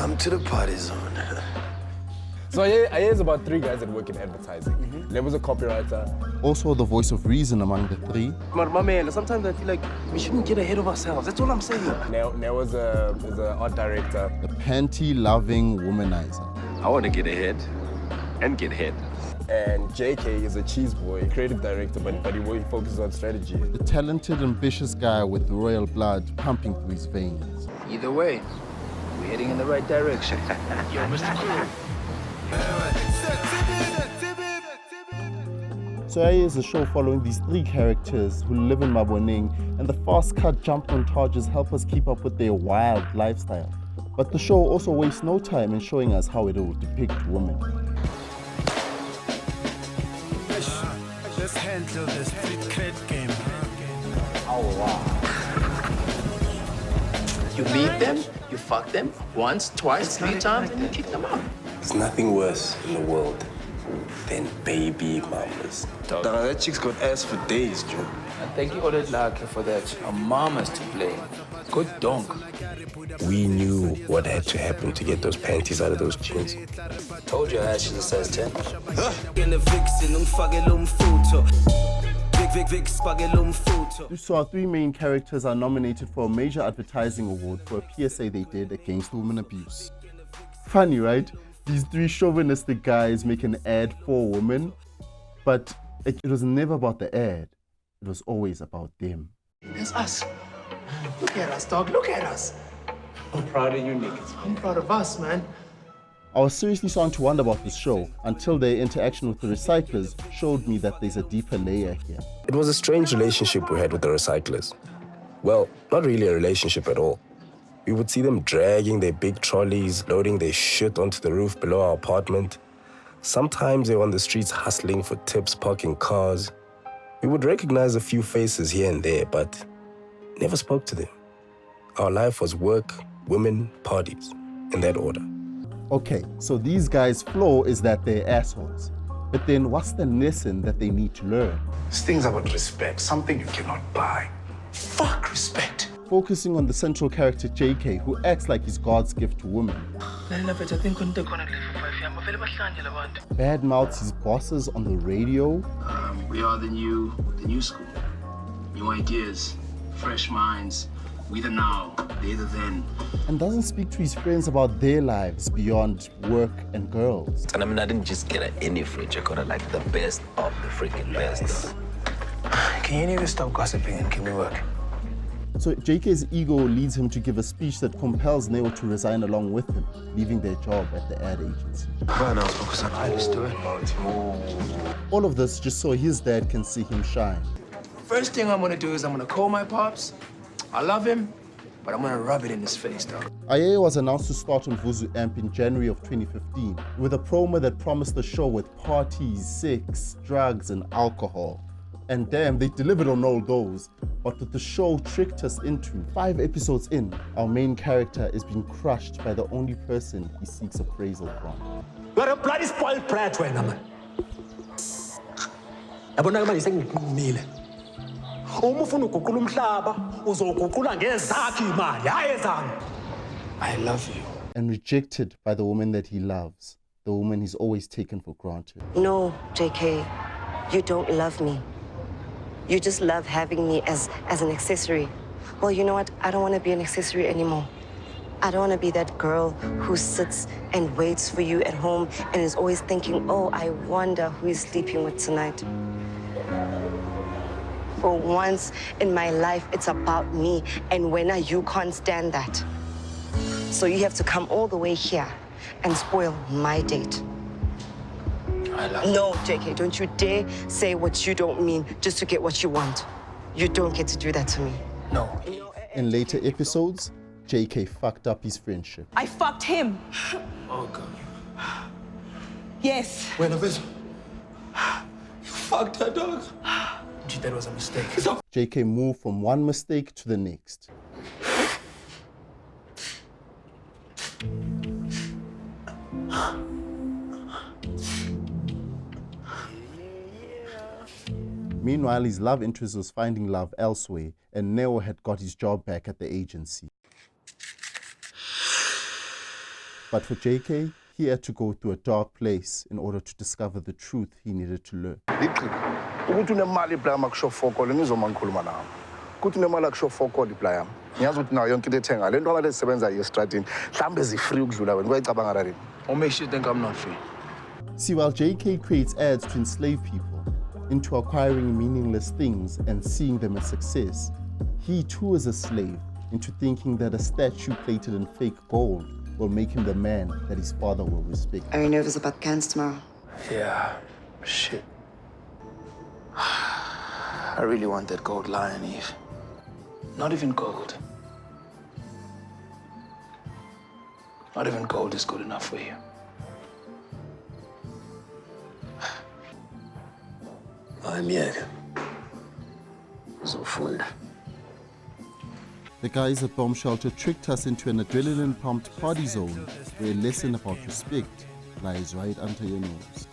Welcome to the party zone. So Ayeye is about 3 guys that work in advertising. Level's a copywriter. Also the voice of reason among the 3. My man, sometimes I feel like we shouldn't get ahead of ourselves. That's all I'm saying. Neo is an art director. The panty-loving womanizer. I want to get ahead and get ahead. And JK is a cheese boy, creative director, but he focuses on strategy. The talented, ambitious guy with royal blood pumping through his veins. Either way, we're heading in the right direction. Yo, Mr. Cool. So Ayeye is a show following these 3 characters who live in Maboneng, and the fast-cut jump montages help us keep up with their wild lifestyle. But the show also wastes no time in showing us how it will depict women. Let's handle this street cred game. Oh, wow. You meet them, you fuck them once, twice, 3 times, and you kick them out. There's nothing worse in the world than baby mamas. That chick's got ass for days, Joe. And thank you, Olet Lake, for that. A mama's to blame. Good donk. We knew what had to happen to get those panties out of those jeans. Told you she's a size 10. So our 3 main characters are nominated for a major advertising award for a PSA they did against women abuse. Funny, right? These 3 chauvinistic guys make an ad for women, but it was never about the ad. It was always about them. It's us. Look at us, dog. Look at us. I'm proud of you, niggas. I'm proud of us, man. I was seriously starting to wonder about this show until their interaction with the recyclers showed me that there's a deeper layer here. It was a strange relationship we had with the recyclers. Well, not really a relationship at all. We would see them dragging their big trolleys, loading their shit onto the roof below our apartment. Sometimes they were on the streets hustling for tips, parking cars. We would recognize a few faces here and there, but never spoke to them. Our life was work, women, parties, in that order. Okay, so these guys' flaw is that they're assholes. But then what's the lesson that they need to learn? This thing's about respect, something you cannot buy. Fuck respect. Focusing on the central character JK, who acts like he's God's gift to women. Badmouths his bosses on the radio. We are the new school. New ideas, fresh minds. We the now, they the then. And doesn't speak to his friends about their lives beyond work and girls. And I mean, I didn't just get any fridge. I got like the best of the freaking best. Can you just stop gossiping and can we work? So JK's ego leads him to give a speech that compels Neo to resign along with him, leaving their job at the ad agency. Let's do it. All of this just so his dad can see him shine. First thing I'm gonna do is I'm gonna call my pops. I love him, but I'm gonna rub it in his face, though. Ayeye was announced to start on Vuzu Amp in January of 2015 with a promo that promised the show with parties, sex, drugs, and alcohol. And damn, they delivered on all those. But what the show tricked us into, 5 episodes in, our main character is being crushed by the only person he seeks appraisal from. You're a bloody spoiled brat, wena man. Yabona manje sengiqinile. Uma ufuna uguqula umhlaba, uzoguqula ngezakhe imali, hayi ezami. I love you. And rejected by the woman that he loves, the woman he's always taken for granted. No, JK, you don't love me. You just love having me as an accessory. Well, you know what? I don't want to be an accessory anymore. I don't want to be that girl who sits and waits for you at home and is always thinking, oh, I wonder who he's sleeping with tonight. For once in my life, it's about me, and when you can't stand that. So you have to come all the way here and spoil my date. I love you. No, JK, don't you dare say what you don't mean just to get what you want. You don't get to do that to me. No. In later episodes, JK fucked up his friendship. I fucked him. Oh, God. Yes. Wait a minute. You fucked her, dog. That was a mistake. JK moved from one mistake to the next. Meanwhile, his love interest was finding love elsewhere, and Neo had got his job back at the agency. But for JK, he had to go through a dark place in order to discover the truth he needed to learn. ukuthi unemali iplaya makusho fokole ngizoma ngikhuluma nawe ukuthi unemali akusho fokole iplaya ngiyazi ukuthi nayo yonke into ethenga le nto ngale zisebenza estradini mhlawumbe zifree ukudlula wena kuyayicabanga rari What makes you think I'm not free? See, while JK creates ads to enslave people into acquiring meaningless things and seeing them as success, he too is a slave into thinking that a statue plated in fake gold will make him the man that his father will respect. Are you nervous about cans tomorrow? Yeah. Shit. I really want that gold lion, Eve. Not even gold. Not even gold is good enough for you. Ayeye. So full. The guys at Bomb Shelter tricked us into an adrenaline-pumped party zone where a lesson about respect lies right under your nose.